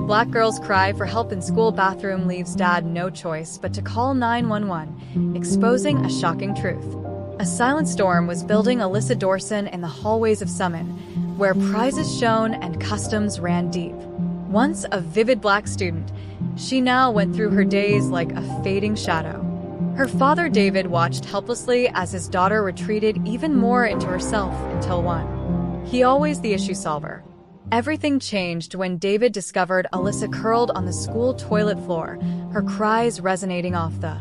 Black girl's cry for help in school bathroom leaves dad no choice but to call 911, exposing a shocking truth. A silent storm was building Alyssa Dorson in the hallways of Summerton, where prizes shone and customs ran deep. Once a vivid black student, she now went through her days like a fading shadow. Her father David watched helplessly as his daughter retreated even more into herself until one. He always the issue solver. Everything changed when David discovered Alyssa curled on the school toilet floor, her cries resonating off the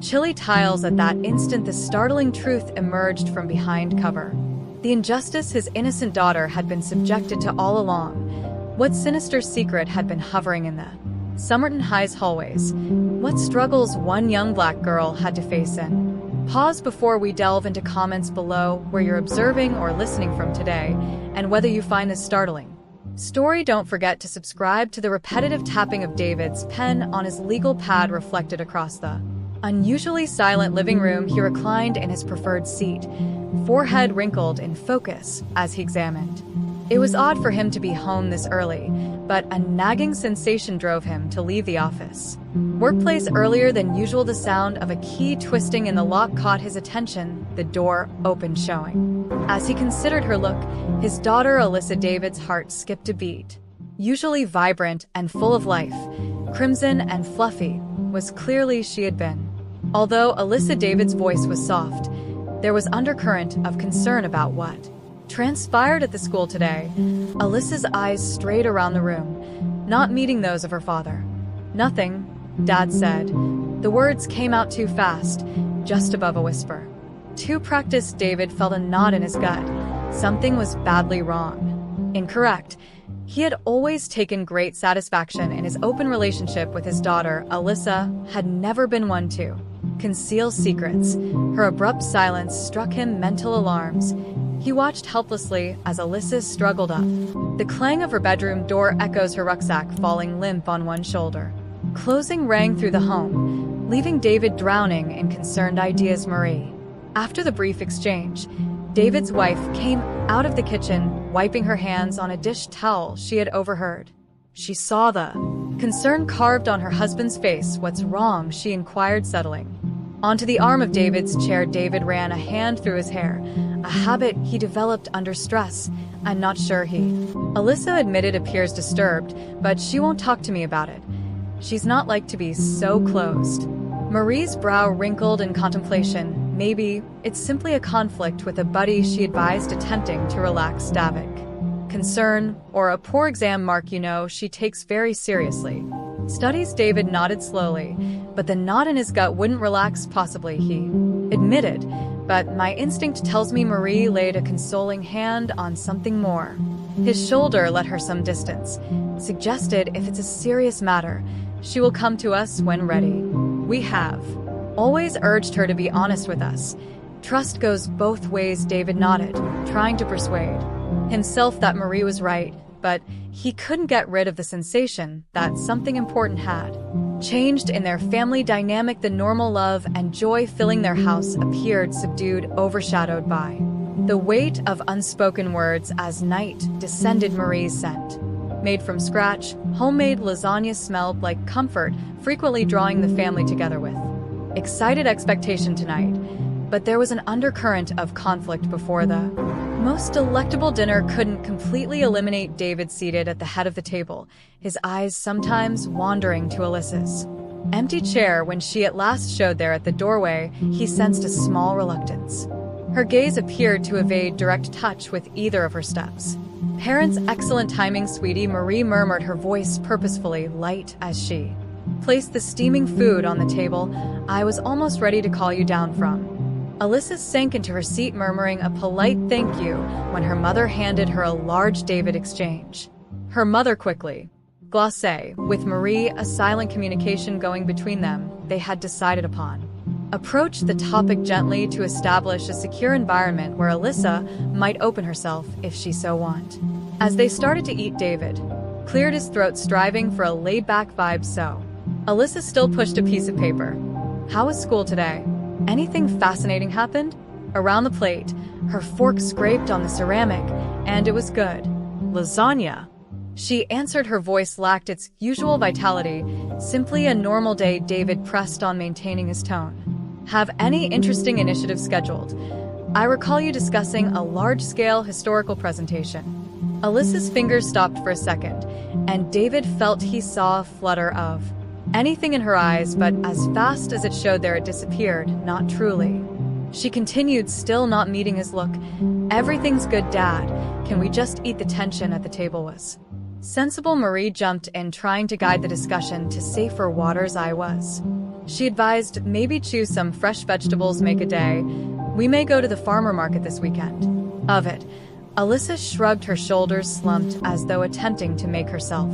chilly tiles. At that instant, the startling truth emerged from behind cover. The injustice his innocent daughter had been subjected to all along. What sinister secret had been hovering in the Summerton High's hallways? What struggles one young black girl had to face in? Pause before we delve into comments below where you're observing or listening from today, and whether you find this startling story. Don't forget to subscribe to the repetitive tapping of David's pen on his legal pad reflected across the unusually silent living room. He reclined in his preferred seat, forehead wrinkled in focus as he examined. It was odd for him to be home this early, but a nagging sensation drove him to leave the office workplace earlier than usual. The sound of a key twisting in the lock caught his attention. The door opened, showing. As he considered her look, his daughter Alyssa, David's heart skipped a beat. Usually vibrant and full of life, crimson and fluffy, was clearly she had been. Although Alyssa, David's voice was soft, there was undercurrent of concern about what transpired at the school today. Alyssa's eyes strayed around the room, not meeting those of her father. "Nothing," Dad said. The words came out too fast, just above a whisper. Too practiced. David felt a knot in his gut. Something was badly wrong. Incorrect. He had always taken great satisfaction in his open relationship with his daughter. Alyssa had never been one to conceal secrets. Her abrupt silence struck him mental alarms. He watched helplessly as Alyssa struggled up. The clang of her bedroom door echoes, her rucksack falling limp on one shoulder. Closing rang through the home, leaving David drowning in concerned ideas. Marie. After the brief exchange, David's wife came out of the kitchen, wiping her hands on a dish towel she had overheard. She saw the concern carved on her husband's face. "What's wrong?" she inquired, settling onto the arm of David's chair. David ran a hand through his hair, a habit he developed under stress. "I'm not sure Alyssa admitted, appears disturbed, but she won't talk to me about it. She's not like to be so closed." Marie's brow wrinkled in contemplation. "Maybe it's simply a conflict with a buddy," she advised, attempting to relax. "Davik. Concern or a poor exam mark, she takes very seriously. Studies." David nodded slowly, but the knot in his gut wouldn't relax. "Possibly," he admitted, "but my instinct tells me." Marie laid a consoling hand on something more. His shoulder let her some distance, suggested, "If it's a serious matter, she will come to us when ready. We have always urged her to be honest with us. Trust goes both ways." David nodded, trying to persuade himself that Marie was right, but he couldn't get rid of the sensation that something important had changed in their family dynamic. The normal love and joy filling their house appeared subdued, overshadowed by the weight of unspoken words. As night descended, Marie's scent, made from scratch, homemade lasagna, smelled like comfort, frequently drawing the family together with excited expectation tonight. But there was an undercurrent of conflict before the most delectable dinner couldn't completely eliminate. David seated at the head of the table, his eyes sometimes wandering to Alyssa's empty chair. When she at last showed there at the doorway, he sensed a small reluctance. Her gaze appeared to evade direct touch with either of her steps. "Parents, excellent timing, sweetie," Marie murmured, her voice purposefully light as she placed the steaming food on the table. "I was almost ready to call you down from." Alyssa sank into her seat, murmuring a polite thank you when her mother handed her a large David exchange. Her mother quickly glacé, with Marie, a silent communication going between them. They had decided upon approach the topic gently to establish a secure environment where Alyssa might open herself if she so want. As they started to eat, David cleared his throat, striving for a laid-back vibe. "So, Alyssa still pushed a piece of paper. How was school today? Anything fascinating happened?" Around the plate, her fork scraped on the ceramic, and it was good. "Lasagna," She answered. Her voice lacked its usual vitality. Simply a normal day. David pressed on, maintaining his tone. Have any interesting initiatives scheduled? I recall you discussing a large-scale historical presentation. Alyssa's fingers stopped for a second, and David felt he saw a flutter of anything in her eyes, but as fast as it showed there, it disappeared. Not truly. She continued, still not meeting his look. Everything's good, Dad. Can we just eat? The tension at the table was sensible. Marie jumped in, trying to guide the discussion to safer waters. She advised, maybe choose some fresh vegetables, make a day. We may go to the farmer market this weekend. Of it. Alyssa shrugged, her shoulders slumped as though attempting to make herself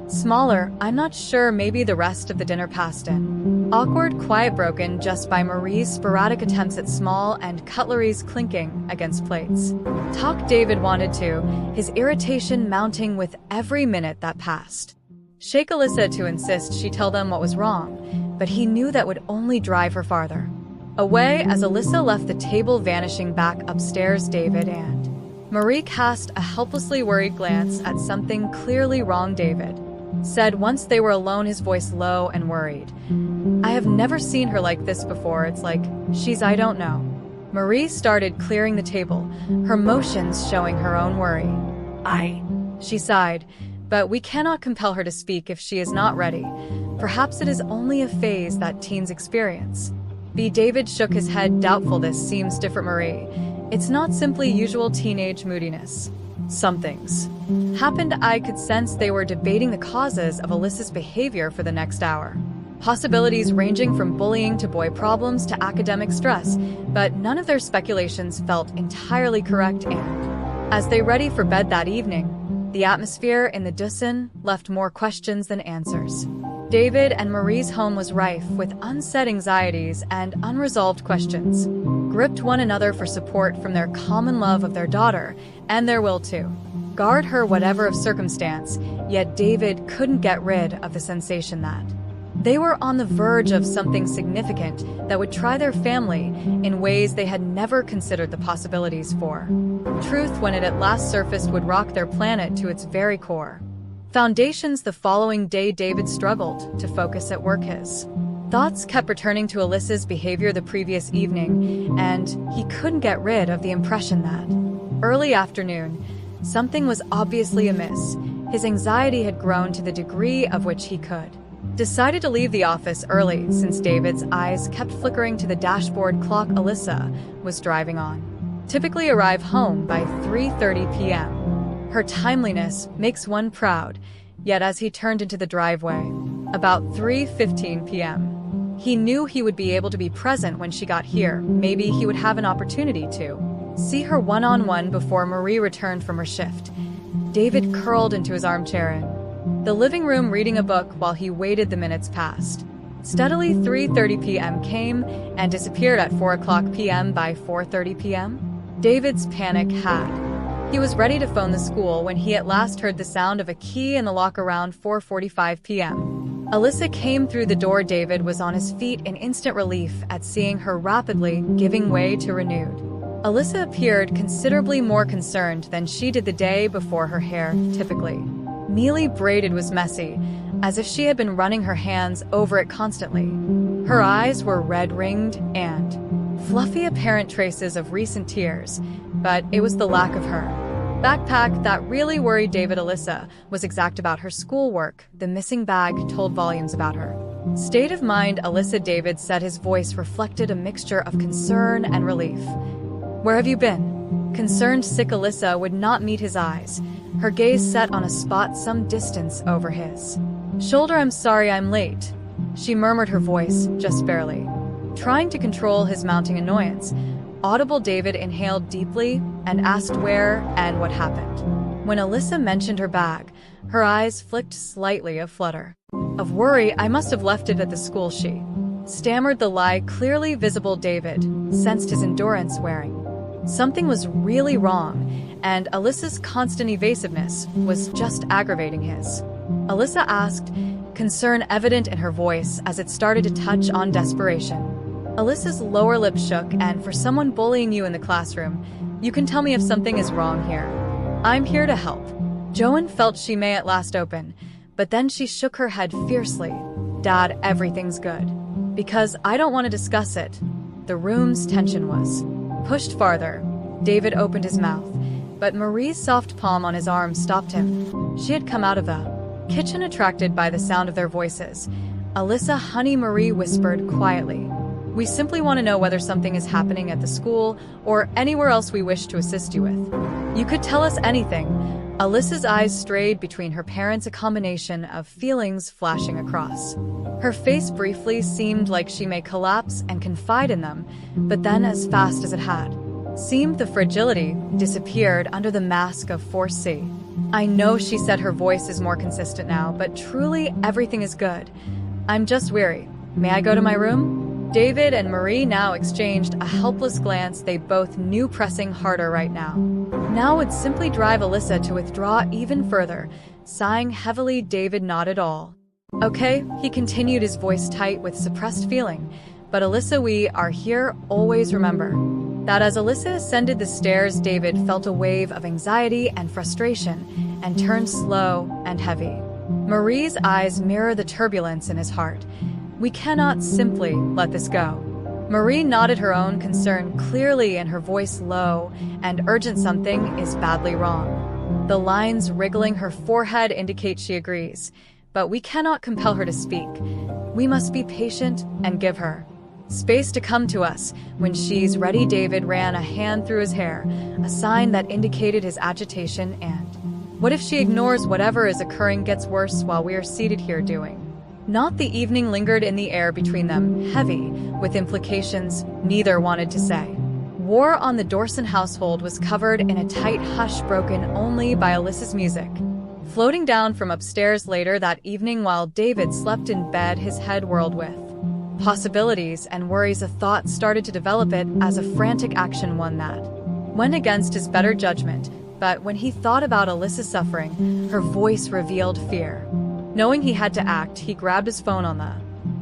smaller. I'm not sure, maybe the rest of the dinner passed in awkward quiet, broken just by Marie's sporadic attempts at small and cutlery's clinking against plates. Talk David wanted to, his irritation mounting with every minute that passed. Shake Alyssa to insist she tell them what was wrong, but he knew that would only drive her farther away. As Alyssa left the table, vanishing back upstairs, David and Marie cast a helplessly worried glance at something clearly wrong. David said once they were alone, his voice low and worried, I have never seen her like this before. It's like I don't know. Marie started clearing the table, her motions showing her own worry. She sighed, but we cannot compel her to speak if she is not ready. Perhaps it is only a phase that teens experience. David shook his head, doubtful. This seems different, Marie. It's not simply usual teenage moodiness. Something's happened. I could sense they were debating the causes of Alyssa's behavior for the next hour. Possibilities ranging from bullying to boy problems to academic stress, but none of their speculations felt entirely correct. And as they ready for bed that evening, the atmosphere in the dorson left more questions than answers. David and Marie's home was rife with unsaid anxieties and unresolved questions, gripped one another for support from their common love of their daughter and their will to guard her whatever of circumstance. Yet David couldn't get rid of the sensation that they were on the verge of something significant that would try their family in ways they had never considered the possibilities for. Truth, when it at last surfaced, would rock their planet to its very core. Foundations. The following day, David struggled to focus at work. His thoughts kept returning to Alyssa's behavior the previous evening, and he couldn't get rid of the impression that early afternoon, something was obviously amiss. His anxiety had grown to the degree of which he decided to leave the office early, since David's eyes kept flickering to the dashboard clock. Alyssa was driving on. Typically arrive home by 3:30 p.m. Her timeliness makes one proud, yet as he turned into the driveway, about 3:15 p.m., he knew he would be able to be present when she got here. Maybe he would have an opportunity to see her one-on-one before Marie returned from her shift. David curled into his armchair in the living room, reading a book while he waited. The minutes passed. Steadily, 3:30 p.m. came and disappeared. At 4:00 p.m. By 4:30 p.m., David's panic had. He was ready to phone the school when he at last heard the sound of a key in the lock around 4:45 p.m. Alyssa came through the door. David was on his feet in instant relief at seeing her, rapidly giving way to renewed. Alyssa appeared considerably more concerned than she did the day before. Her hair, typically neatly braided, was messy, as if she had been running her hands over it constantly. Her eyes were red-ringed and fluffy, apparent traces of recent tears, but it was the lack of her backpack that really worried David. Alyssa was exact about her schoolwork. The missing bag told volumes about her state of mind. Alyssa, David said, his voice reflected a mixture of concern and relief. Where have you been? Concerned, sick. Alyssa would not meet his eyes, her gaze set on a spot some distance over his shoulder. I'm sorry I'm late, she murmured, her voice just barely trying to control his mounting annoyance. Audible. David inhaled deeply and asked where and what happened. When Alyssa mentioned her bag, her eyes flicked slightly of flutter of worry. I must have left it at the school, she stammered, the lie clearly visible. David sensed his endurance wearing. Something was really wrong, and Alyssa's constant evasiveness was just aggravating his. Alyssa asked, concern evident in her voice as it started to touch on desperation. Alyssa's lower lip shook. And for someone bullying you in the classroom, you can tell me if something is wrong here. I'm here to help. Joan felt she may at last open, but then she shook her head fiercely. "Dad, everything's good. Because I don't want to discuss it." The room's tension was pushed farther. David opened his mouth, but Marie's soft palm on his arm stopped him. She had come out of the kitchen attracted by the sound of their voices. "Alyssa, honey," Marie whispered quietly. "We simply want to know whether something is happening at the school or anywhere else we wish to assist you with. You could tell us anything." Alyssa's eyes strayed between her parents, a combination of feelings flashing across. Her face briefly seemed like she may collapse and confide in them, but then as fast as it had seemed, the fragility disappeared under the mask of foresee. "I know," she said, her voice is more consistent now, "but truly everything is good. I'm just weary. May I go to my room?" David and Marie now exchanged a helpless glance they both knew pressing harder right now would simply drive Alyssa to withdraw even further. Sighing heavily, David nodded. "All okay," he continued, his voice tight with suppressed feeling. "But Alyssa, we are here. Always remember that." As Alyssa ascended the stairs, David felt a wave of anxiety and frustration and turned slow and heavy. Marie's eyes mirrored the turbulence in his heart. "We cannot simply let this go." Marie nodded, her own concern clearly in her voice, low and urgent. "Something is badly wrong." The lines wriggling her forehead indicate she agrees, but we cannot compel her to speak. We must be patient and give her space to come to us when she's ready. David ran a hand through his hair, a sign that indicated his agitation. "And what if she ignores whatever is occurring, gets worse while we are seated here doing not?" The evening lingered in the air between them, heavy with implications neither wanted to say. War on the Dorson household was covered in a tight hush, broken only by Alyssa's music floating down from upstairs later that evening. While David slept in bed, his head whirled with possibilities and worries. A thought started to develop, it as a frantic action, one that went against his better judgment. But when he thought about Alyssa's suffering, her voice revealed fear. Knowing he had to act, he grabbed his phone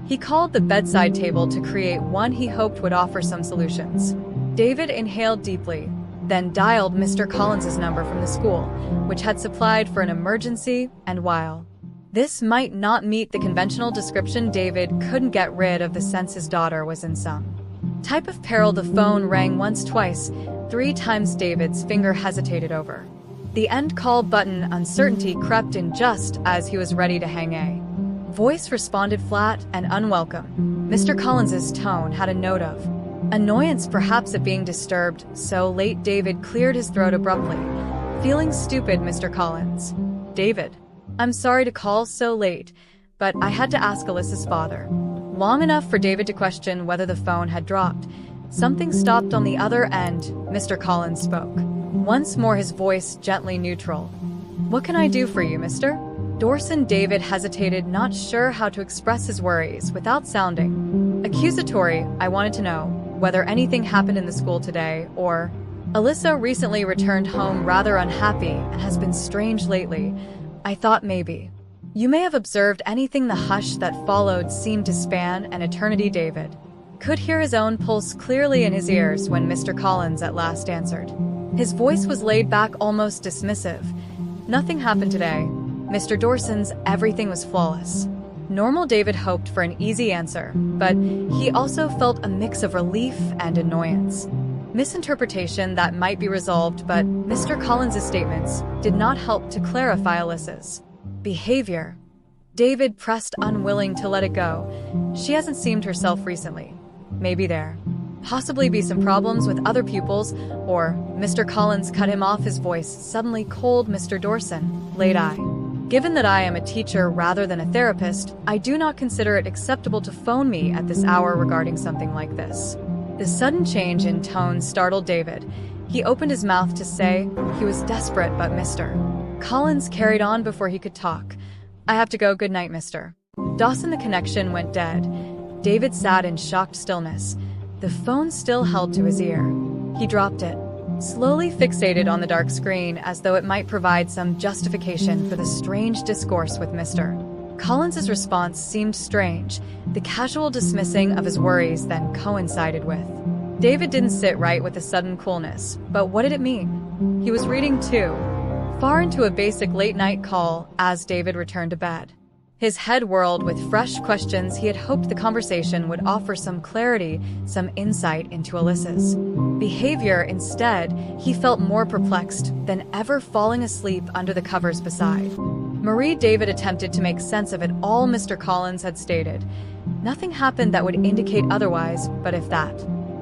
he called the bedside table to create one he hoped would offer some solutions. David inhaled deeply, then dialed Mr. Collins's number from the school, which had supplied for an emergency, and while this might not meet the conventional description, David couldn't get rid of the sense his daughter was in some type of peril. The phone rang once, twice, 3 times. David's finger hesitated over the end call button. Uncertainty crept in just as he was ready to hang. A voice responded, flat and unwelcome. Mr. Collins's tone had a note of annoyance, perhaps at being disturbed so late. David cleared his throat abruptly. "Feeling stupid, Mr. Collins." "David, I'm sorry to call so late, but I had to ask Alyssa's father." Long enough for David to question whether the phone had dropped. Something stopped on the other end. Mr. Collins spoke once more, his voice gently neutral. "What can I do for you, Mr. Dorson?" David hesitated, not sure how to express his worries without sounding accusatory. "I wanted to know whether anything happened in the school today, or..." "Alyssa recently returned home rather unhappy and has been strange lately. I thought maybe you may have observed anything." The hush that followed seemed to span an eternity. David could hear his own pulse clearly in his ears when Mr. Collins at last answered. His voice was laid back, almost dismissive. "Nothing happened today, Mr. Dorson's. Everything was flawless." Normal. David hoped for an easy answer, but he also felt a mix of relief and annoyance. Misinterpretation that might be resolved, but Mr. Collins's statements did not help to clarify Alyssa's behavior. David pressed, unwilling to let it go. "She hasn't seemed herself recently. Maybe there possibly be some problems with other pupils, or..." Mr. Collins cut him off, his voice suddenly cold. "Mr. Dorson, late I. Given that I am a teacher rather than a therapist, I do not consider it acceptable to phone me at this hour regarding something like this." The sudden change in tone startled David. He opened his mouth to say he was desperate, but Mr. Collins carried on before he could talk. "I have to go. Good night, Mr. Dawson." The connection went dead. David sat in shocked stillness. The phone still held to his ear. He dropped it, slowly fixated on the dark screen as though it might provide some justification for the strange discourse with Mr. Collins's response seemed strange. The casual dismissing of his worries then coincided with. David didn't sit right with the sudden coolness, but what did it mean? He was reading too. far into a basic late-night call as David returned to bed. His head whirled with fresh questions. He had hoped the conversation would offer some clarity, some insight into Alyssa's behavior. Instead, he felt more perplexed than ever, falling asleep under the covers beside Marie. David attempted to make sense of it all. Mr. Collins had stated nothing happened that would indicate otherwise, but if that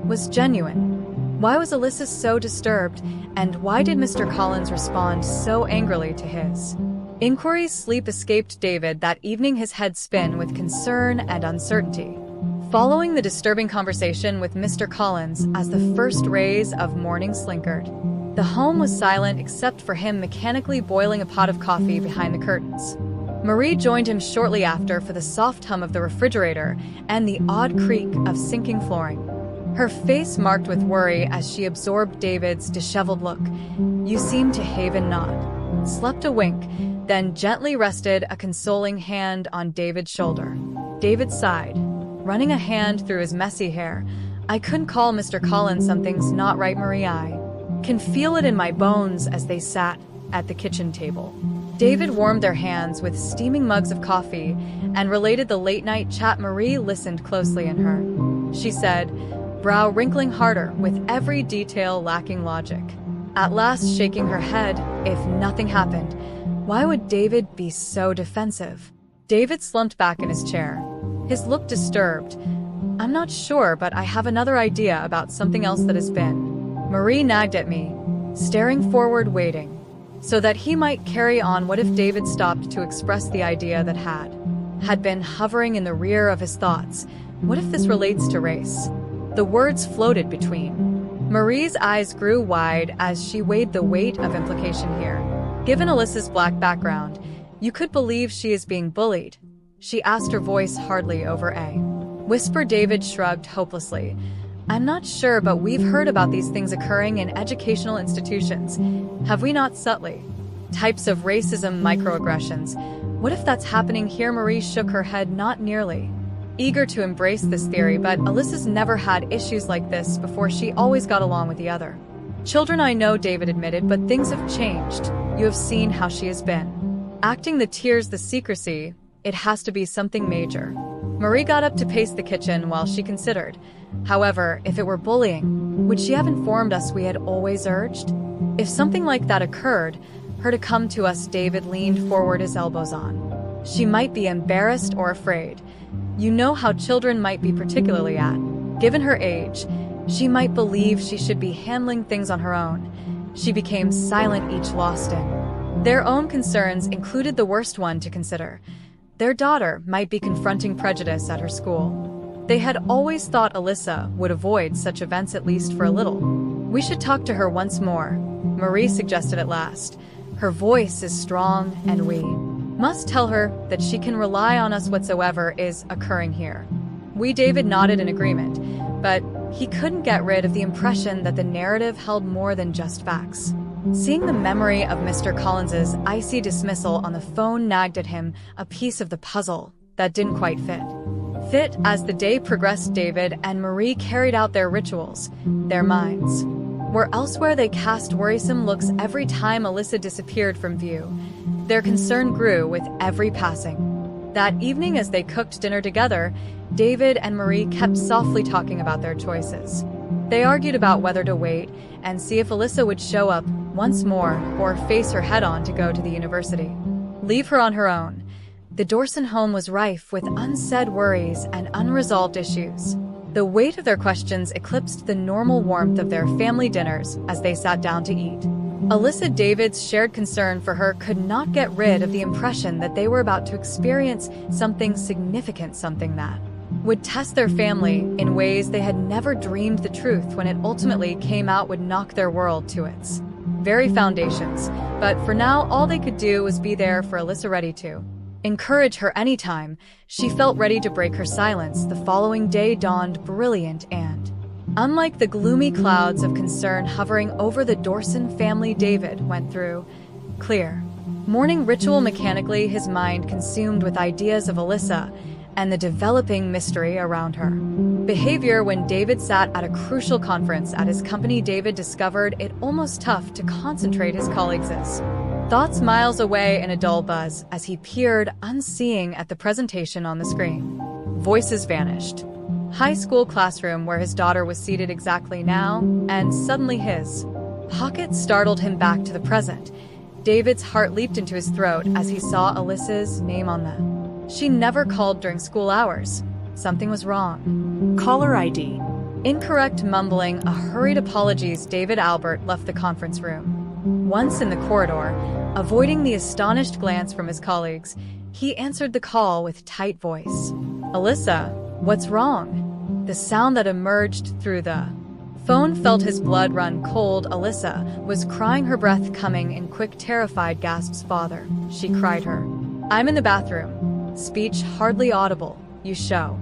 was genuine, why was Alyssa so disturbed, and why did Mr. Collins respond so angrily to his inquiries? Sleep escaped David that evening, his head spin with concern and uncertainty. Following the disturbing conversation with Mr. Collins, as the first rays of morning slinkered, the home was silent except for him mechanically boiling a pot of coffee behind the curtains. Marie joined him shortly after for the soft hum of the refrigerator and the odd creak of sinking flooring. Her face marked with worry as she absorbed David's disheveled look. "You seem to have a nod." Slept a wink, then gently rested a consoling hand on David's shoulder. David sighed, running a hand through his messy hair. "I couldn't call Mr. Collins. Something's not right, Marie. I can feel it in my bones." As they sat at the kitchen table, David warmed their hands with steaming mugs of coffee and related the late-night chat. Marie listened closely in her. She said, brow wrinkling harder with every detail lacking logic. At last, shaking her head, "If nothing happened, why would David be so defensive?" David slumped back in his chair, his look disturbed. "I'm not sure, but I have another idea about something else that has been." Marie nagged at me, staring forward, waiting, so that he might carry on. What if David stopped to express the idea that had been hovering in the rear of his thoughts? What if this relates to race? The words floated between. Marie's eyes grew wide as she weighed the weight of implication here. "Given Alyssa's black background, you could believe she is being bullied?" she asked, her voice hardly over a whisper. David shrugged hopelessly. "I'm not sure, but we've heard about these things occurring in educational institutions. Have we not? Subtly. Types of racism, microaggressions. What if that's happening here?" Marie shook her head, not nearly eager to embrace this theory, but Alyssa's never had issues like this before. She always got along with the other children. "I know," David admitted, "but things have changed. You have seen how she has been acting. The tears, the secrecy. It has to be something major." Marie got up to pace the kitchen while she considered. "However, if it were bullying, would she have informed us? We had always urged, if something like that occurred, her to come to us." David leaned forward, his elbows on. "She might be embarrassed or afraid. You know how children might be, particularly given her age. She might believe she should be handling things on her own." She became silent, each lost in their own concerns, included the worst one to consider. Their daughter might be confronting prejudice at her school. They had always thought Alyssa would avoid such events, at least for a little. "We should talk to her once more," Marie suggested at last. "Her voice is strong, and we must tell her that she can rely on us whatsoever is occurring here." David nodded in agreement, but he couldn't get rid of the impression that the narrative held more than just facts. Seeing the memory of Mr. Collins's icy dismissal on the phone nagged at him, a piece of the puzzle that didn't quite fit. As the day progressed, David and Marie carried out their rituals. Their minds were elsewhere. They cast worrisome looks every time Alyssa disappeared from view. Their concern grew with every passing. That evening, as they cooked dinner together, David and Marie kept softly talking about their choices. They argued about whether to wait and see if Alyssa would show up once more, or face her head-on to go to the university. Leave her on her own. The Dorson home was rife with unsaid worries and unresolved issues. The weight of their questions eclipsed the normal warmth of their family dinners as they sat down to eat. Alyssa, David's shared concern for her, could not get rid of the impression that they were about to experience something significant, something that would test their family in ways they had never dreamed. The truth, when it ultimately came out, would knock their world to its very foundations. But for now, all they could do was be there for Alyssa, ready to encourage her anytime she felt ready to break her silence. The following day dawned brilliant and, unlike the gloomy clouds of concern hovering over the Dorson family, David went through clear morning ritual mechanically, his mind consumed with ideas of Alyssa and the developing mystery around her behavior. When David sat at a crucial conference at his company, David discovered it almost tough to concentrate. His colleagues' Thoughts miles away in a dull buzz as he peered, unseeing, at the presentation on the screen. Voices vanished. High school classroom where his daughter was seated exactly now, and suddenly his pocket startled him back to the present. David's heart leaped into his throat as he saw Alyssa's name on them. She never called during school hours. Something was wrong. Caller ID. Incorrect. Mumbling a hurried apologies, David Albert left the conference room. Once in the corridor, avoiding the astonished glance from his colleagues, he answered the call with tight voice. Alyssa, what's wrong? The sound that emerged through the phone felt his blood run cold. Alyssa was crying, her breath coming in quick, terrified gasps. Father, she cried her. I'm in the bathroom. Speech hardly audible. You show.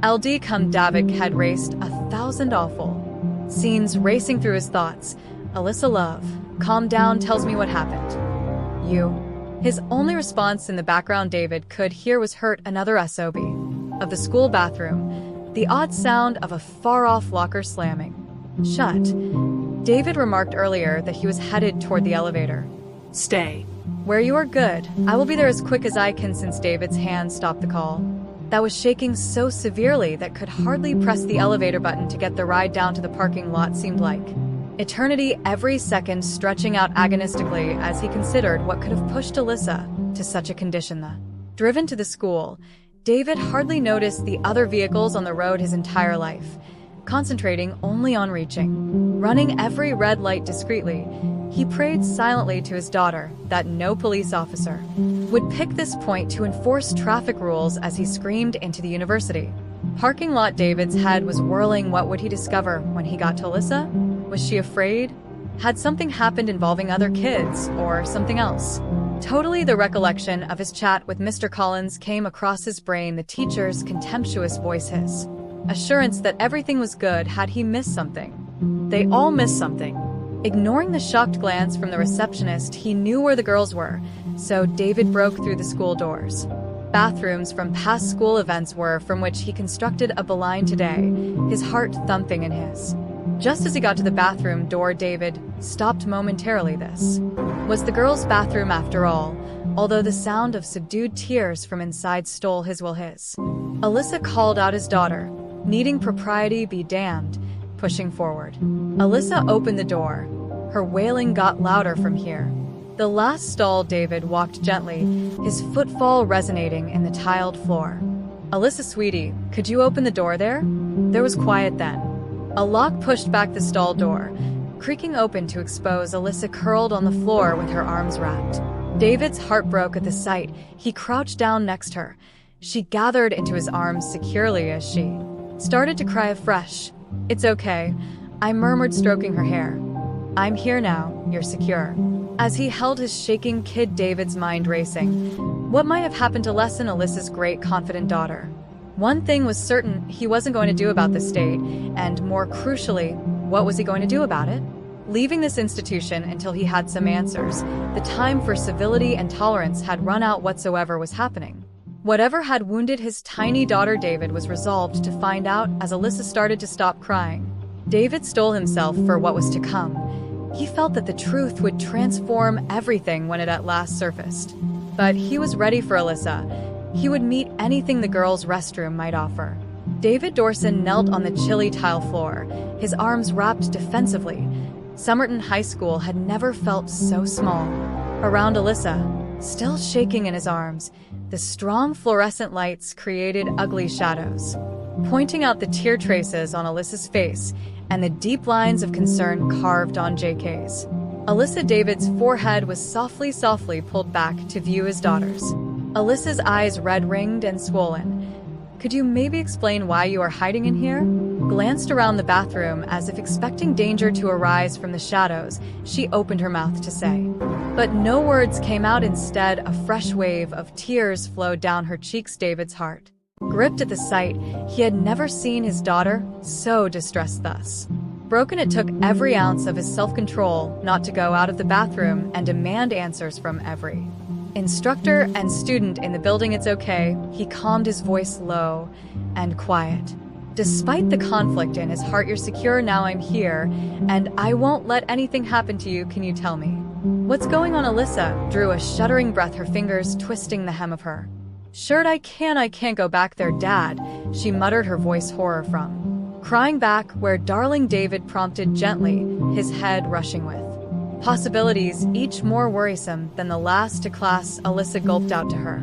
LD come. David had raced 1,000 awful scenes racing through his thoughts. Alyssa, love, calm down, tells me what happened. You. His only response in the background David could hear was hurt. Another SOB of the school bathroom, the odd sound of a far-off locker slamming shut. David remarked earlier that he was headed toward the elevator. Stay. Where you are. Good. I will be there as quick as I can. Since David's hand stopped the call, that was shaking so severely that could hardly press the elevator button to get the ride down to the parking lot seemed like eternity, every second stretching out agonistically as he considered what could have pushed Alyssa to such a condition. Driven to the school, David hardly noticed the other vehicles on the road his entire life, concentrating only on reaching. Running every red light discreetly, he prayed silently to his daughter that no police officer would pick this point to enforce traffic rules as he screamed into the university parking lot. David's head was whirling. What would he discover when he got to Alyssa? Was she afraid? Had something happened involving other kids, or something else? Totally, the recollection of his chat with Mr. Collins came across his brain, the teacher's contemptuous voice, his assurance that everything was good. Had he missed something? They all missed something. Ignoring the shocked glance from the receptionist, he knew where the girls were, so David broke through the school doors. Bathrooms from past school events were from which he constructed a beeline today, his heart thumping in his. Just as he got to the bathroom door, David stopped momentarily. This was the girls' bathroom after all, although the sound of subdued tears from inside stole his will. His Alyssa called out his daughter, needing propriety be damned, pushing forward. Alyssa opened the door. Her wailing got louder from here. The last stall, David walked gently, his footfall resonating in the tiled floor. Alyssa, sweetie, could you open the door there? There was quiet then. A lock pushed back the stall door, creaking open to expose Alyssa curled on the floor with her arms wrapped. David's heart broke at the sight. He crouched down next her. She gathered into his arms securely as she started to cry afresh. It's okay, I murmured, stroking her hair. I'm here now, you're secure. As he held his shaking kid, David's mind racing. What might have happened to lessen Alyssa's great, confident daughter? One thing was certain, he wasn't going to do about this state, and more crucially, what was he going to do about it? Leaving this institution until he had some answers. The time for civility and tolerance had run out. Whatsoever was happening, whatever had wounded his tiny daughter, David was resolved to find out. As Alyssa started to stop crying, David stole himself for what was to come. He felt that the truth would transform everything when it at last surfaced. But he was ready for Alyssa. He would meet anything the girls' restroom might offer. David Dorson knelt on the chilly tile floor, his arms wrapped defensively. Summerton High School had never felt so small. Around Alyssa, still shaking in his arms, the strong fluorescent lights created ugly shadows, pointing out the tear traces on Alyssa's face and the deep lines of concern carved on JK's. Alyssa, David's forehead was softly pulled back to view his daughter's. Alyssa's eyes red-ringed and swollen. Could you maybe explain why you are hiding in here? Glanced around the bathroom as if expecting danger to arise from the shadows, she opened her mouth to say. But no words came out. Instead, a fresh wave of tears flowed down her cheeks. David's heart gripped at the sight. He had never seen his daughter so distressed thus. Broken, it took every ounce of his self-control not to go out of the bathroom and demand answers from every instructor and student in the building. It's okay, he calmed his voice low and quiet. Despite the conflict in his heart, you're secure now. I'm here, and I won't let anything happen to you. Can you tell me "What's going on?" Alyssa drew a shuddering breath, her fingers twisting the hem of her shirt. I can't go back there, Dad," she muttered, her voice horror from crying. "Back where, darling?" David prompted gently, his head rushing with possibilities, each more worrisome than the last. "To class," Alyssa gulped out to her.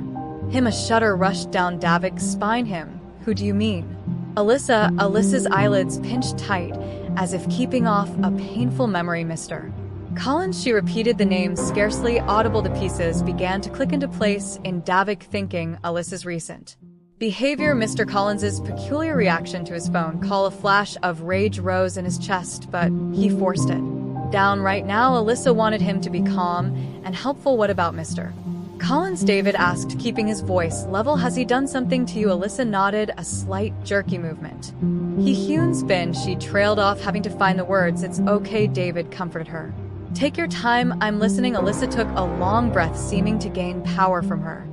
A shudder rushed down Davik's spine. "Him? Who do you mean?" Alyssa's eyelids pinched tight, as if keeping off a painful memory. "Mr. Collins," she repeated the name, scarcely audible. The pieces began to click into place in Davik thinking. Alyssa's recent behavior, Mr. Collins's peculiar reaction to his phone call. A flash of rage rose in his chest, but he forced it down. Right now, Alyssa wanted him to be calm and helpful. "What about Mr. Collins?" David asked, keeping his voice level. "Has he done something to you?" Alyssa nodded, a slight jerky movement. "He's been," she trailed off, having to find the words. "It's okay," David comforted her. "Take your time, I'm listening." Alyssa took a long breath, seeming to gain power from her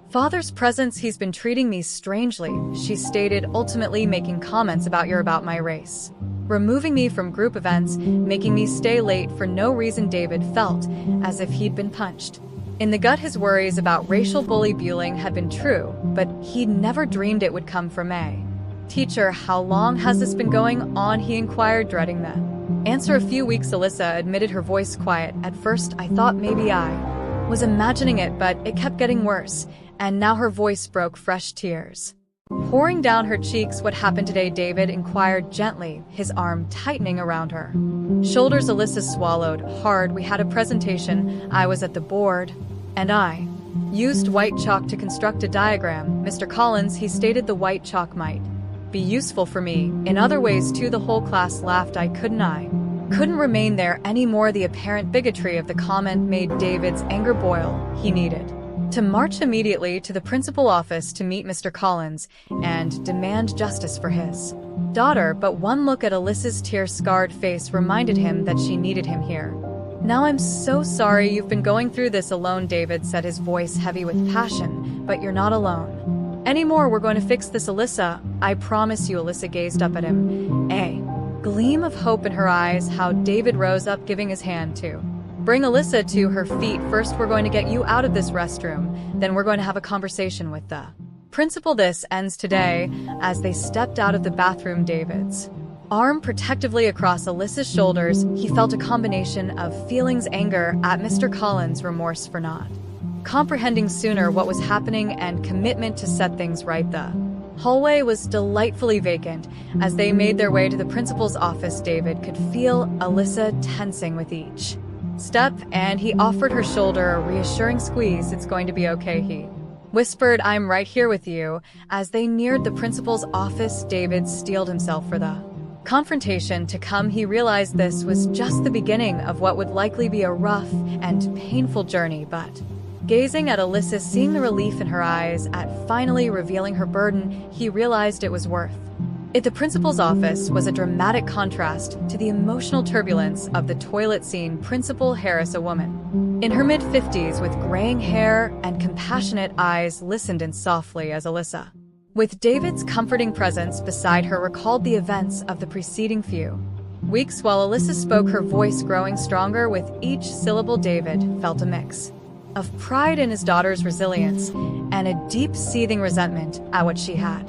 father's presence. "He's been treating me strangely," she stated, ultimately making comments about my race, removing me from group events, making me stay late for no reason. David felt as if he'd been punched in the gut. His worries about racial bullying had been true, but he'd never dreamed it would come from a teacher. "How long has this been going on?" he inquired, dreading the answer. "A few weeks," Alyssa admitted, her voice quiet. "At first, I thought maybe I was imagining it, but it kept getting worse." And now her voice broke, fresh tears pouring down her cheeks. "What happened today?" David inquired gently, his arm tightening around her shoulders. Alyssa swallowed hard. "We had a presentation. I was at the board, and I used white chalk to construct a diagram. Mr. Collins," he stated, "the white chalk might be useful for me in other ways too." The whole class laughed. I couldn't remain there anymore." The apparent bigotry of the comment made David's anger boil. He needed to march immediately to the principal office to meet Mr. Collins and demand justice for his daughter, but one look at Alyssa's tear-scarred face reminded him that she needed him here. "Now I'm so sorry you've been going through this alone," David said, his voice heavy with passion, "but you're not alone anymore. We're going to fix this, Alyssa. I promise you." Alyssa gazed up at him, a gleam of hope in her eyes. "How?" David rose up, giving his hand to bring Alyssa to her feet. "First, we're going to get you out of this restroom. Then we're going to have a conversation with the principal. This ends today." As they stepped out of the bathroom, David's arm protectively across Alyssa's shoulders, he felt a combination of feelings: anger at Mr. Collins, remorse for not comprehending sooner what was happening, and commitment to set things right. The hallway was delightfully vacant. As they made their way to the principal's office, David could feel Alyssa tensing with each step, and he offered her shoulder a reassuring squeeze. "It's going to be okay," he whispered. "I'm right here with you." As they neared the principal's office, David steeled himself for the confrontation to come. He realized this was just the beginning of what would likely be a rough and painful journey, but gazing at Alyssa, seeing the relief in her eyes at finally revealing her burden, he realized it was worth it. The principal's office was a dramatic contrast to the emotional turbulence of the toilet scene. Principal Harris, a woman in her mid-50s with graying hair and compassionate eyes, listened in softly as Alyssa, with David's comforting presence beside her, recalled the events of the preceding few weeks. While Alyssa spoke, her voice growing stronger with each syllable, David felt a mix of pride in his daughter's resilience and a deep seething resentment at what she had.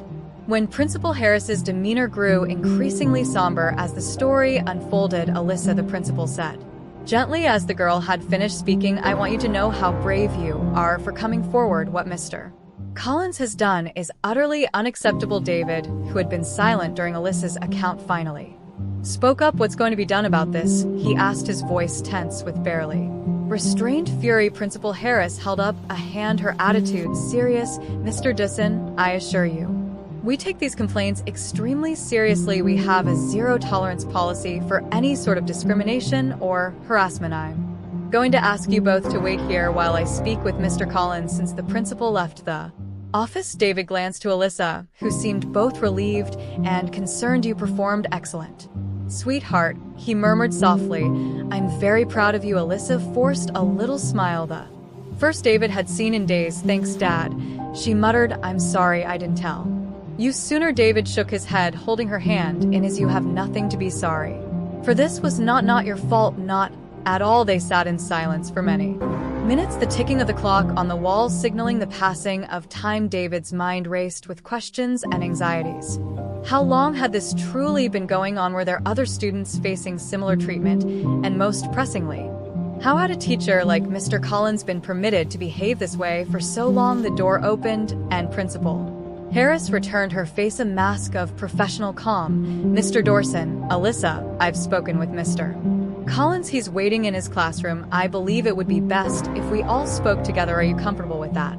When Principal Harris's demeanor grew increasingly somber as the story unfolded, "Alyssa," the principal said gently as the girl had finished speaking, "I want you to know how brave you are for coming forward. What Mr. Collins has done is utterly unacceptable." David, who had been silent during Alyssa's account, finally spoke up. "What's going to be done about this?" he asked, his voice tense with barely restrained fury. Principal Harris held up a hand, her attitude serious. "Mr. Dorson, I assure you, we take these complaints extremely seriously. We have a zero-tolerance policy for any sort of discrimination or harassment. I'm going to ask you both to wait here while I speak with Mr. Collins." Since the principal left the office, David glanced to Alyssa, who seemed both relieved and concerned. "You performed excellent, sweetheart," he murmured softly. "I'm very proud of you." Alyssa forced a little smile, the first David had seen in days. "Thanks, Dad," she muttered. "I'm sorry I didn't tell you sooner." David shook his head, holding her hand in his. "You have nothing to be sorry for. This was not your fault." "Not At all, they sat in silence for many minutes, the ticking of the clock on the wall signaling the passing of time. David's mind raced with questions and anxieties. How long had this truly been going on? Were there other students facing similar treatment? And most pressingly, how had a teacher like Mr. Collins been permitted to behave this way for so long? The door opened, and Principal Harris returned, her face a mask of professional calm. "Mr. Dorson, Alyssa, I've spoken with Mr. Collins. He's waiting in his classroom. I believe it would be best if we all spoke together. Are you comfortable with that?"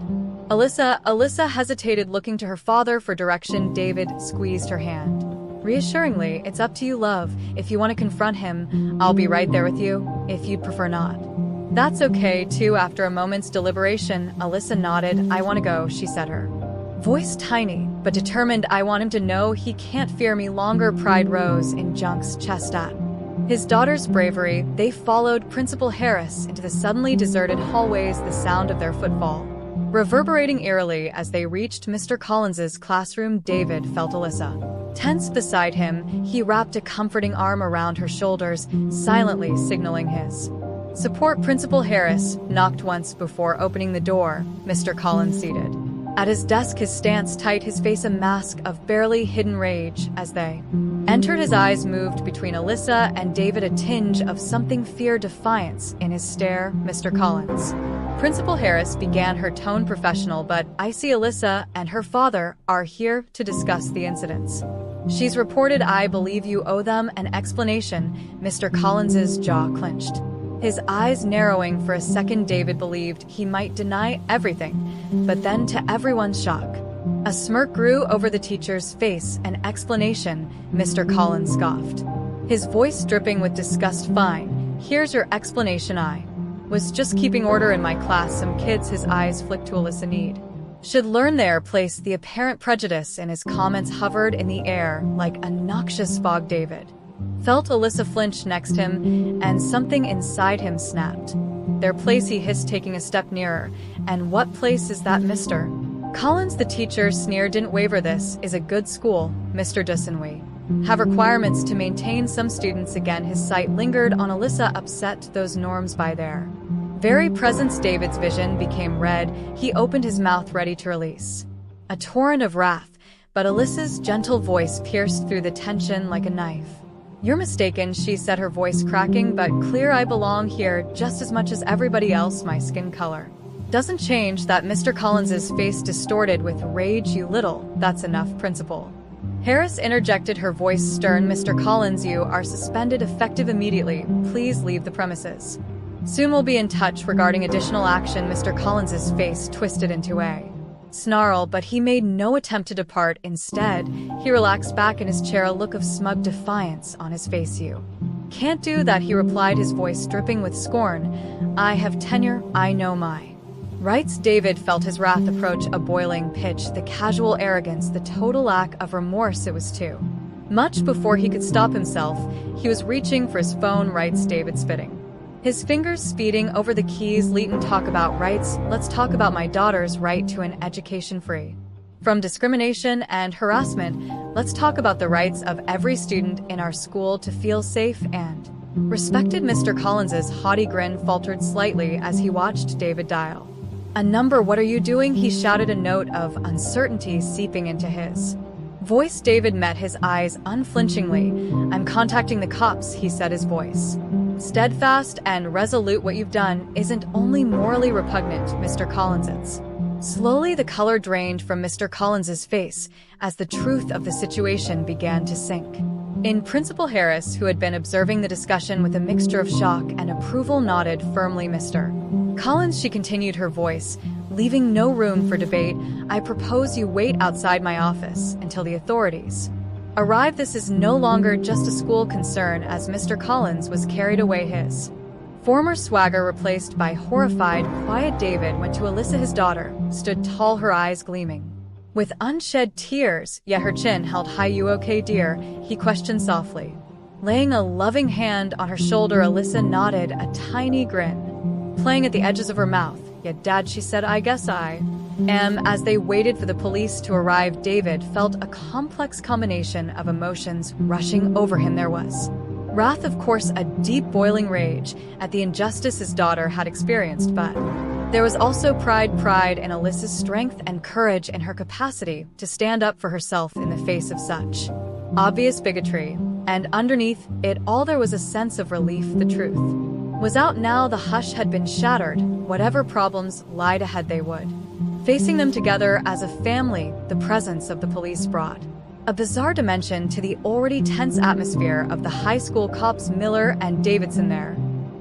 Alyssa hesitated, looking to her father for direction. David squeezed her hand reassuringly. "It's up to you, love. If you want to confront him, I'll be right there with you. If you'd prefer not, that's okay too." After a moment's deliberation, Alyssa nodded. "I want to go," she said, her voice tiny but determined. "I want him to know he can't fear me longer." Pride rose in Junk's chest at his daughter's bravery. They followed Principal Harris into the suddenly deserted hallways, the sound of their footfall reverberating eerily as they reached Mr. Collins's classroom. David felt Alyssa tense beside him. He wrapped a comforting arm around her shoulders, silently signaling his support. Principal Harris knocked once before opening the door. Mr. Collins seated at his desk, his stance tight, his face a mask of barely hidden rage. As they entered, his eyes moved between Alyssa and David, a tinge of something, fear, defiance in his stare. "Mr. Collins," Principal Harris began, her tone professional, "but I see Alyssa and her father are here to discuss the incidents she's reported. I believe you owe them an explanation." Mr. Collins's jaw clenched, his eyes narrowing for a second. David believed he might deny everything, but then, to everyone's shock, a smirk grew over the teacher's face. "An explanation?" Mr. Collins scoffed, his voice dripping with disgust. "Fine, here's your explanation. I was just keeping order in my class. Some kids," his eyes flicked to Alyssa, "need should learn their place." The apparent prejudice in his comments hovered in the air like a noxious fog. David felt Alyssa flinch next him, and something inside him snapped. "Their place," he hissed, taking a step nearer. "And what place is that, Mr. Collins?" The teacher sneered. "Didn't waver. This is a good school, Mr. Dorson. We have requirements to maintain some students." Again, his sight lingered on Alyssa, upset those norms by their very presence. David's vision became red. He opened his mouth, ready to release a torrent of wrath, but Alyssa's gentle voice pierced through the tension like a knife. "You're mistaken," she said, her voice cracking but clear. "I belong here just as much as everybody else. My skin color doesn't change that." Mr. Collins's face distorted with rage. "You little..." "That's enough, Principal Harris interjected, her voice stern. "Mr. Collins, you are suspended, effective immediately. Please leave the premises. Soon we'll be in touch regarding additional action." Mr. Collins's face twisted into a snarl, but he made no attempt to depart. Instead, he relaxed back in his chair, a look of smug defiance on his face. "You can't do that," he replied, his voice dripping with scorn. "I have tenure. I know my rights." David felt his wrath approach a boiling pitch, the casual arrogance, the total lack of remorse. It was too much. Before he could stop himself, he was reaching for his phone. "Rights?" David spitting, his fingers speeding over the keys. "Leighton, talk about rights. Let's talk about my daughter's right to an education free from discrimination and harassment. Let's talk about the rights of every student in our school to feel safe and respected." Mr. Collins's haughty grin faltered slightly as he watched David dial a number. "What are you doing?" he shouted, a note of uncertainty seeping into his voice. David met his eyes unflinchingly. "I'm contacting the cops," he said, his voice steadfast and resolute. "What you've done isn't only morally repugnant, Mr. Collins." Slowly, the color drained from Mr. Collins's face as the truth of the situation began to sink in. Principal Harris, who had been observing the discussion with a mixture of shock and approval, nodded firmly. "Mr. Collins," she continued, her voice leaving no room for debate, "I propose you wait outside my office until the authorities arrive. This is no longer just a school concern." As Mr. Collins was carried away, his former swagger replaced by horrified, quiet, David went to Alyssa. His daughter stood tall, her eyes gleaming with unshed tears, yet her chin held high. "You okay, dear?" he questioned softly, laying a loving hand on her shoulder. Alyssa nodded, a tiny grin playing at the edges of her mouth. "Yeah, Dad," she said, "I guess I am." As they waited for the police to arrive, David felt a complex combination of emotions rushing over him. There was Wrath, of course, a deep boiling rage at the injustice his daughter had experienced, but there was also pride in Alyssa's strength and courage in her capacity to stand up for herself in the face of such obvious bigotry. And underneath it all there was a sense of relief. The truth was out now. The hush had been shattered. Whatever problems lied ahead, they would facing them together as a family. The presence of the police brought a bizarre dimension to the already tense atmosphere of the high school. Cops Miller and Davidson, their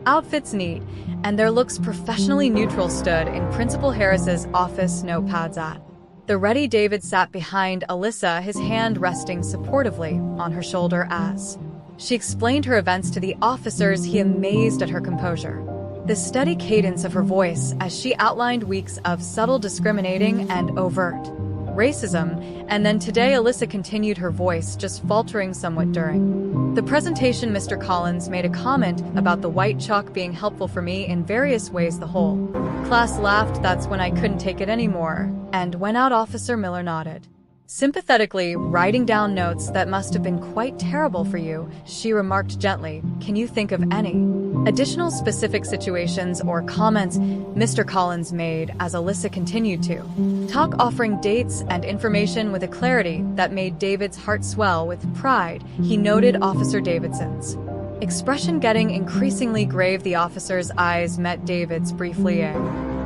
outfits neat and their looks professionally neutral, stood in Principal Harris's office, notepads at the ready. David sat behind Alyssa, his hand resting supportively on her shoulder as she explained her events to the officers. He amazed at her composure, the steady cadence of her voice as she outlined weeks of subtle discriminating and overt racism, and then today. Alyssa continued, her voice just faltering somewhat. During the presentation, Mr. Collins made a comment about the white chalk being helpful for me in various ways. The whole class laughed. That's when I couldn't take it anymore and went out. Officer Miller nodded sympathetically, writing down notes. That must have been quite terrible for you, she remarked gently. Can you think of any additional specific situations or comments Mr. Collins made as Alyssa continued to talk, offering dates and information with a clarity that made David's heart swell with pride? He noted Officer Davidson's expression getting increasingly grave. The officer's eyes met David's briefly.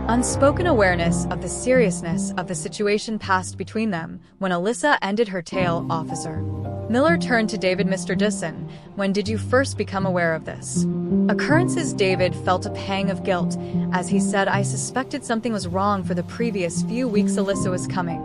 Unspoken awareness of the seriousness of the situation passed between them when Alyssa ended her tale. Officer Miller turned to David. Mr. Dorson, when did you first become aware of this occurrences? David felt a pang of guilt as he said, I suspected something was wrong for the previous few weeks. Alyssa was coming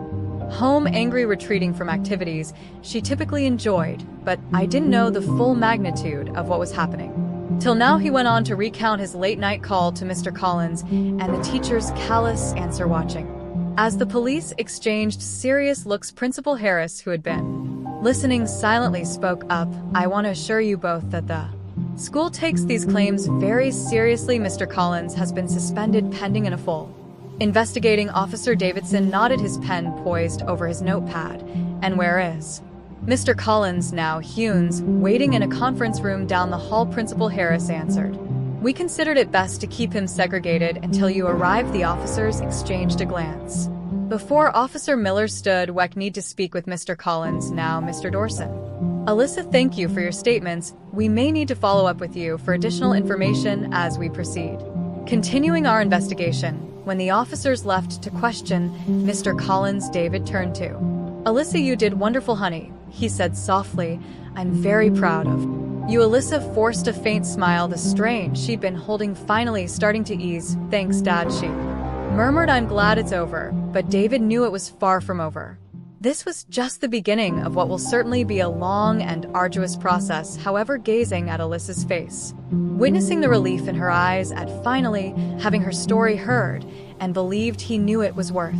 home angry, retreating from activities she typically enjoyed, but I didn't know the full magnitude of what was happening till now. He went on to recount his late-night call to Mr. Collins and the teacher's callous answer. Watching as the police exchanged serious looks, Principal Harris, who had been listening silently, spoke up. I want to assure you both that the school takes these claims very seriously. Mr. Collins has been suspended pending in a full investigating. Officer Davidson nodded, his pen poised over his notepad. And where is Mr. Collins now? Hunes, waiting in a conference room down the hall. Principal Harris answered, we considered it best to keep him segregated until you arrived. The officers exchanged a glance before Officer Miller stood. We need to speak with Mr. Collins now. Mr. Dorson. Alyssa, thank you for your statements. We may need to follow up with you for additional information as we proceed continuing our investigation. When the officers left to question Mr. Collins, David turned to Alyssa. You did wonderful, honey, he said softly. I'm very proud of you. Alyssa forced a faint smile, the strain she'd been holding finally starting to ease. Thanks, Dad, she murmured. I'm glad it's over. But David knew it was far from over. This was just the beginning of what will certainly be a long and arduous process. However, gazing at Alyssa's face, witnessing the relief in her eyes at finally having her story heard, and believed he knew it was worth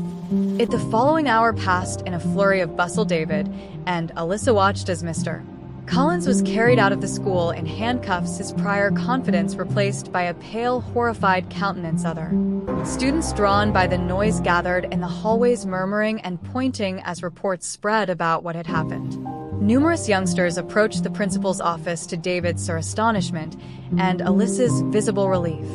it. The following hour passed in a flurry of bustle. David and Alyssa watched as Mr. Collins was carried out of the school in handcuffs, his prior confidence replaced by a pale, horrified countenance. Other students, drawn by the noise, gathered in the hallways, murmuring and pointing as reports spread about what had happened. Numerous youngsters approached the principal's office, to David's astonishment and Alyssa's visible relief.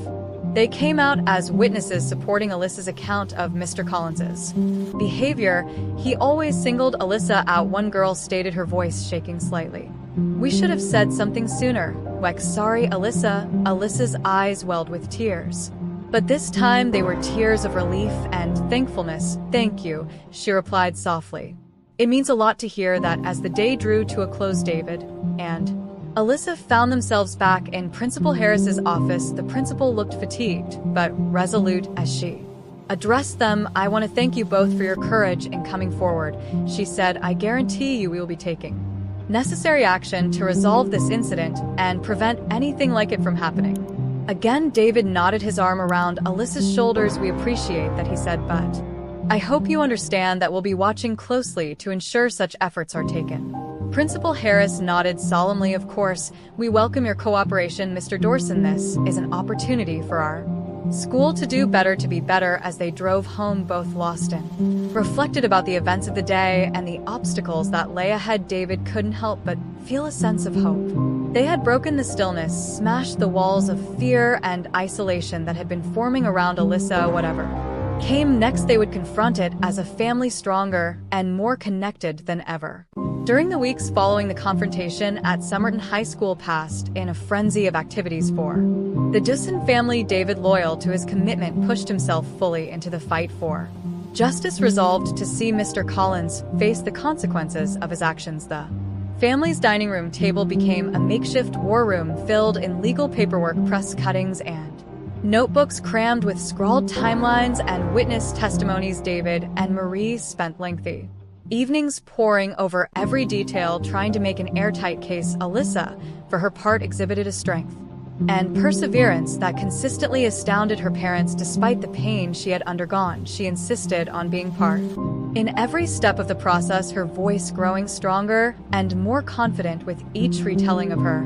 They came out as witnesses supporting Alyssa's account of Mr. Collins's behavior. He always singled Alyssa out, one girl stated, her voice shaking slightly. We should have said something sooner. Sorry, Alyssa. Alyssa's eyes welled with tears, but this time they were tears of relief and thankfulness. Thank you, she replied softly. It means a lot to hear that. As the day drew to a close, David and Alyssa found themselves back in Principal Harris's office. The principal looked fatigued, but resolute as she addressed them. I want to thank you both for your courage in coming forward, she said. I guarantee you we will be taking necessary action to resolve this incident and prevent anything like it from happening again. David nodded, his arm around Alyssa's shoulders. We appreciate that, he said, but I hope you understand that we'll be watching closely to ensure such efforts are taken. Principal Harris nodded solemnly. Of course, we welcome your cooperation, Mr. Dorson. This is an opportunity for our School to do better to be better as they drove home both lost in. Reflected about the events of the day and the obstacles that lay ahead, David couldn't help but feel a sense of hope. They had broken the stillness, smashed the walls of fear and isolation that had been forming around Alyssa. Whatever came next, they would confront it as a family stronger and more connected than ever. During the weeks following the confrontation at Summerton High School passed in a frenzy of activities for the dorson family, David, loyal to his commitment, pushed himself fully into the fight for justice, resolved to see Mr. Collins face the consequences of his actions. The family's dining room table became a makeshift war room filled in legal paperwork, press cuttings, and notebooks crammed with scrawled timelines and witness testimonies. David and Marie spent lengthy evenings poring over every detail, trying to make an airtight case. Alyssa, for her part, exhibited a strength and perseverance that consistently astounded her parents. Despite the pain she had undergone, she insisted on being part in every step of the process, her voice growing stronger and more confident with each retelling of her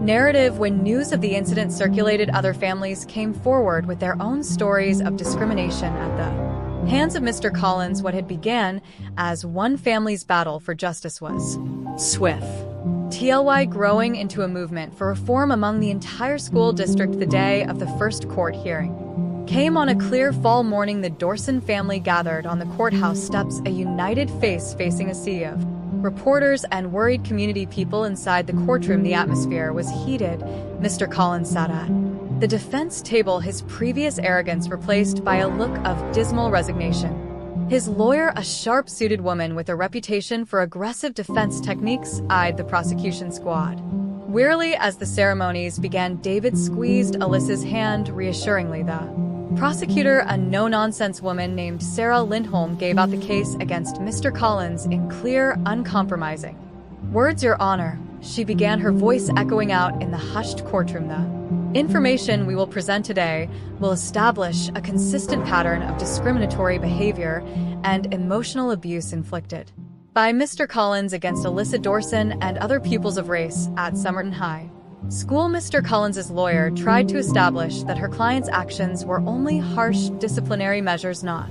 narrative. When news of the incident circulated, other families came forward with their own stories of discrimination at the hands of Mr. Collins. What had began as one family's battle for justice was swift, growing into a movement for reform among the entire school district. The day of the first court hearing came on a clear fall morning. The dorson family gathered on the courthouse steps, a united face facing a sea of reporters and worried community people inside the courtroom. The atmosphere was heated. Mr. Collins sat at the defense table, his previous arrogance replaced by a look of dismal resignation. His lawyer, a sharp-suited woman with a reputation for aggressive defense techniques, eyed the prosecution squad wearily as the ceremonies began. David squeezed Alyssa's hand reassuringly. The prosecutor, a no-nonsense woman named Sarah Lindholm, gave out the case against Mr. Collins in clear, uncompromising words. "Your Honor," she began, her voice echoing out in the hushed courtroom. "The information we will present today will establish a consistent pattern of discriminatory behavior and emotional abuse inflicted by Mr. Collins against Alyssa Dorson and other pupils of race at Summerton High School." Mr. Collins's lawyer tried to establish that her client's actions were only harsh disciplinary measures, not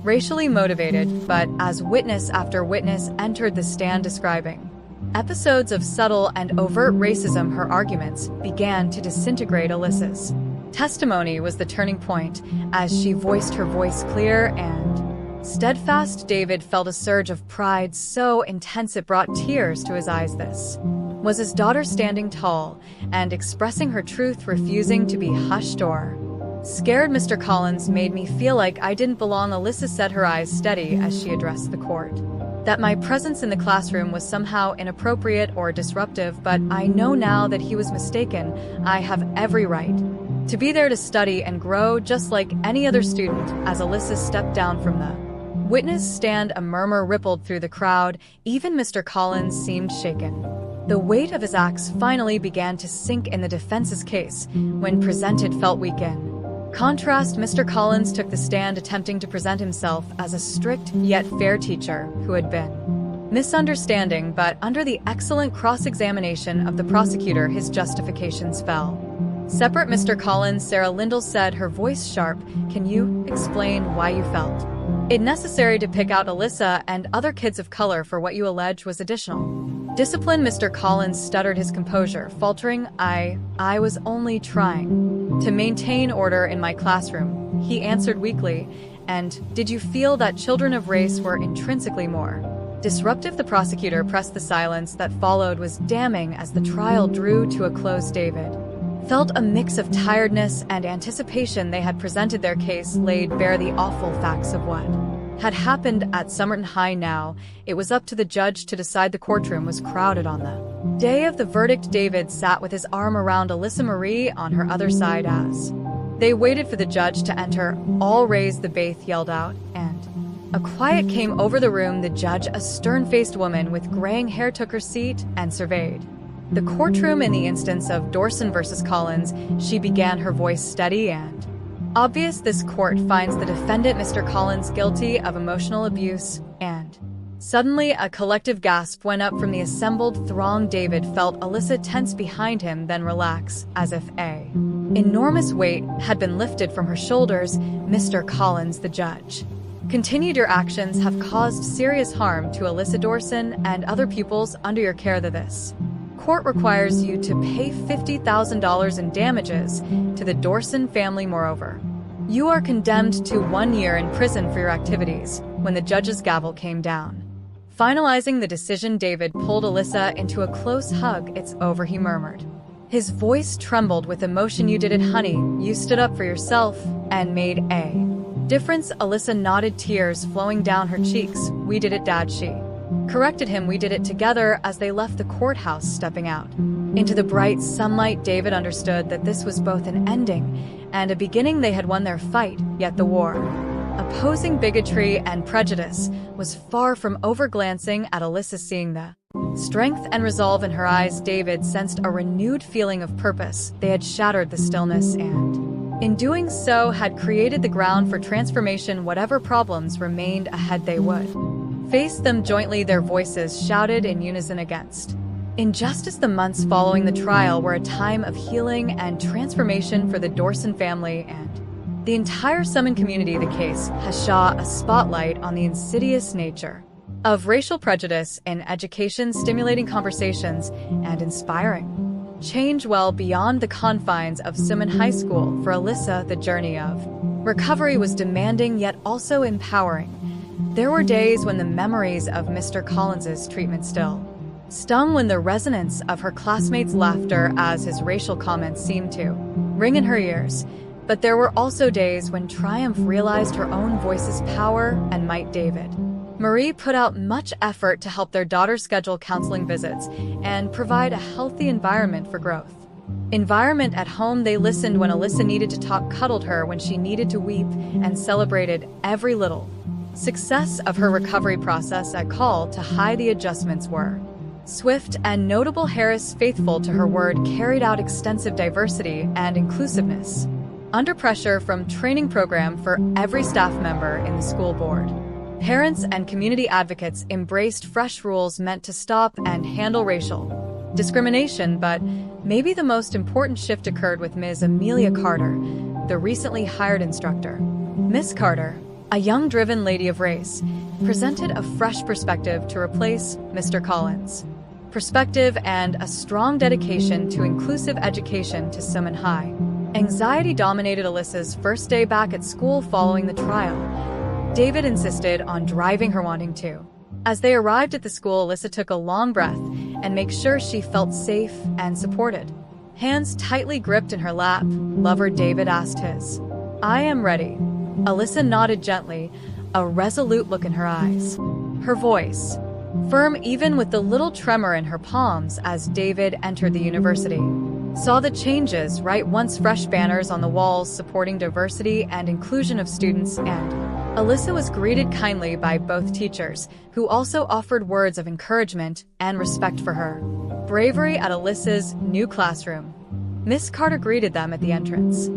racially motivated, but as witness after witness entered the stand describing episodes of subtle and overt racism, her arguments began to disintegrate. Alyssa's testimony was the turning point as she voiced her voice clear and steadfast. David felt a surge of pride so intense it brought tears to his eyes. This was his daughter standing tall and expressing her truth, refusing to be hushed or scared. "Mr. Collins made me feel like I didn't belong," Alyssa said, her eyes steady as she addressed the court. "That my presence in the classroom was somehow inappropriate or disruptive, but I know now that he was mistaken. I have every right to be there to study and grow just like any other student." As Alyssa stepped down from the witness stand, a murmur rippled through the crowd. Even Mr. Collins seemed shaken. The weight of his acts finally began to sink in. The defense's case, when presented, felt weak in contrast. Mr. Collins took the stand, attempting to present himself as a strict yet fair teacher who had been misunderstanding, but under the excellent cross-examination of the prosecutor, his justifications fell separate. "Mr. Collins," Sarah Lindell said, her voice sharp, "can you explain why you felt it necessary to pick out Alyssa and other kids of color for what you allege was additional discipline?" Mr. Collins stuttered, his composure faltering. I was only trying to maintain order in my classroom," he answered weakly. "And did you feel that children of race were intrinsically more disruptive?" The prosecutor pressed. The silence that followed was damning as the trial drew to a close. David felt a mix of tiredness and anticipation. They had presented their case, laid bare the awful facts of what had happened at Summerton High. Now it was up to the judge to decide. The courtroom was crowded on the day of the verdict. David sat with his arm around Alyssa, Marie on her other side. As they waited for the judge to enter, "All raise." the baith yelled out, and a quiet came over the room. The judge, a stern-faced woman with graying hair, took her seat and surveyed the courtroom. "In the instance of Dorson versus Collins," she began, her voice steady and obvious, "this court finds the defendant, Mr. Collins, guilty of emotional abuse and Suddenly, a collective gasp went up from the assembled throng. David felt Alyssa tense behind him, then relax, as if a enormous weight had been lifted from her shoulders. Mr. Collins, the judge. Continued, your actions have caused serious harm to Alyssa Dorson and other pupils under your care. This court requires you to pay $50,000 in damages to the Dorson family. Moreover, you are condemned to 1 year in prison for your activities. When the judge's gavel came down, finalizing the decision, David pulled Alyssa into a close hug. It's over, he murmured. His voice trembled with emotion. You did it, honey. You stood up for yourself and made a difference. Alyssa nodded, tears flowing down her cheeks. We did it, Dad, she corrected him. We did it together. As they left the courthouse, stepping out into the bright sunlight, David understood that this was both an ending and a beginning. They had won their fight, yet the war opposing bigotry and prejudice was far from over. Glancing at Alyssa, seeing the strength and resolve in her eyes, David sensed a renewed feeling of purpose. They had shattered the stillness and, in doing so, had created the ground for transformation. Whatever problems remained ahead, they would face them jointly. Their voices shouted in unison against injustice. The months following the trial were a time of healing and transformation for the Dorson family and the entire Summerton community. The case has shone a spotlight on the insidious nature of racial prejudice in education, stimulating conversations and inspiring change well beyond the confines of Summerton High School. For Alyssa, the journey of recovery was demanding yet also empowering. There were days when the memories of Mr. Collins's treatment still stung, when the resonance of her classmates' laughter as his racial comments seemed to ring in her ears. But there were also days when triumph realized her own voice's power and might. David Marie put out much effort to help their daughter schedule counseling visits and provide a healthy environment for growth. Environment at home. They listened when Alyssa needed to talk, cuddled her when she needed to weep, and celebrated every little success of her recovery process. At call to high, the adjustments were swift and notable. Harris, faithful to her word, carried out extensive diversity and inclusiveness under pressure from training program for every staff member in the school board. Parents and community advocates embraced fresh rules meant to stop and handle racial discrimination. But maybe the most important shift occurred with Ms. Amelia Carter, the recently hired instructor. Miss Carter, a young, driven lady of race, presented a fresh perspective to replace Mr. Collins' perspective and a strong dedication to inclusive education to Summerton High. Anxiety dominated Alyssa's first day back at school following the trial. David insisted on driving her, wanting to. As they arrived at the school, Alyssa took a long breath and made sure she felt safe and supported. Hands tightly gripped in her lap, lover David asked his. I am ready. Alyssa nodded gently, a resolute look in her eyes. Her voice firm, even with the little tremor in her palms. As David entered the university, saw the changes, right? Once fresh banners on the walls supporting diversity and inclusion of students, and Alyssa was greeted kindly by both teachers, who also offered words of encouragement and respect for her bravery at Alyssa's new classroom. Miss Carter greeted them at the entrance.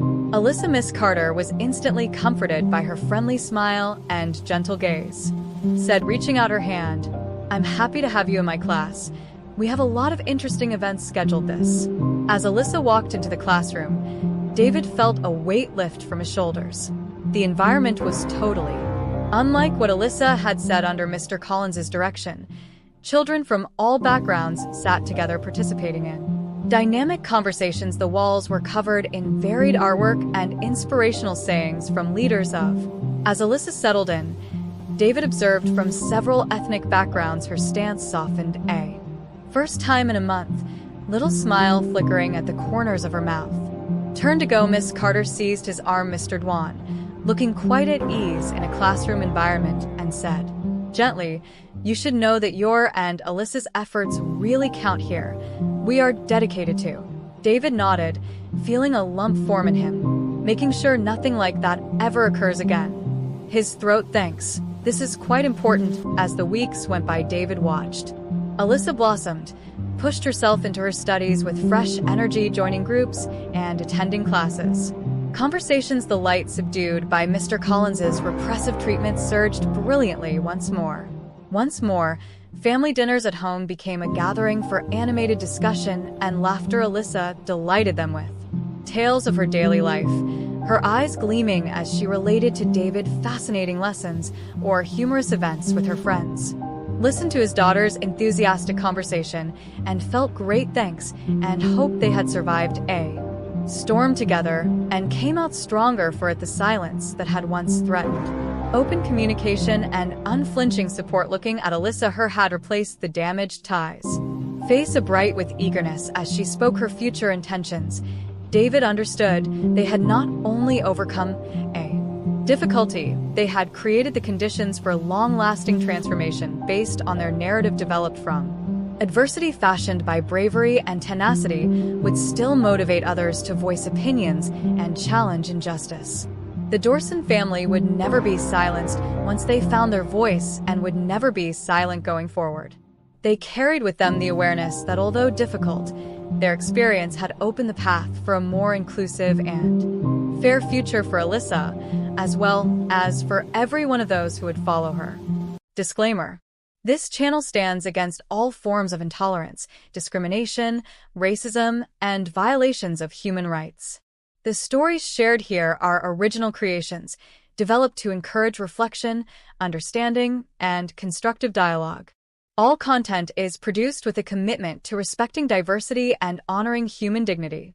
Miss Carter was instantly comforted by her friendly smile and gentle gaze. Said, reaching out her hand, I'm happy to have you in my class. We have a lot of interesting events scheduled. This. As Alyssa walked into the classroom, David felt a weight lift from his shoulders. The environment was totally unlike what Alyssa had said under Mr. Collins's direction. Children from all backgrounds sat together, participating in dynamic conversations. The walls were covered in varied artwork and inspirational sayings from leaders of. As Alyssa settled in, David observed from several ethnic backgrounds. Her stance softened. A first time in a month, little smile flickering at the corners of her mouth. Turned to go, Miss Carter seized his arm. Mr. Dwan, looking quite at ease in a classroom environment, and said, gently, you should know that your and Alyssa's efforts really count here. We are dedicated to. David nodded, feeling a lump form in him, making sure nothing like that ever occurs again. His throat, thanks. This is quite important. As the weeks went by, David watched. Alyssa blossomed, pushed herself into her studies with fresh energy, joining groups and attending classes. Conversations, the light subdued by Mr. Collins's repressive treatment, surged brilliantly once more. Once more, family dinners at home became a gathering for animated discussion and laughter Alyssa delighted them with. Tales of her daily life, her eyes gleaming as she related to David fascinating lessons or humorous events with her friends. Listened to his daughter's enthusiastic conversation and felt great thanks and hope they had survived a storm together and came out stronger for it the silence that had once threatened. Open communication and unflinching support. Looking at Alyssa, her had replaced the damaged ties. Face abright with eagerness as she spoke her future intentions, David understood they had not only overcome a difficulty, they had created the conditions for long-lasting transformation based on their narrative developed from adversity. Fashioned by bravery and tenacity would still motivate others to voice opinions and challenge injustice. The Dorson family would never be silenced once they found their voice and would never be silent going forward. They carried with them the awareness that although difficult, their experience had opened the path for a more inclusive and fair future for Alyssa, as well as for every one of those who would follow her. Disclaimer: this channel stands against all forms of intolerance, discrimination, racism, and violations of human rights. The stories shared here are original creations, developed to encourage reflection, understanding, and constructive dialogue. All content is produced with a commitment to respecting diversity and honoring human dignity.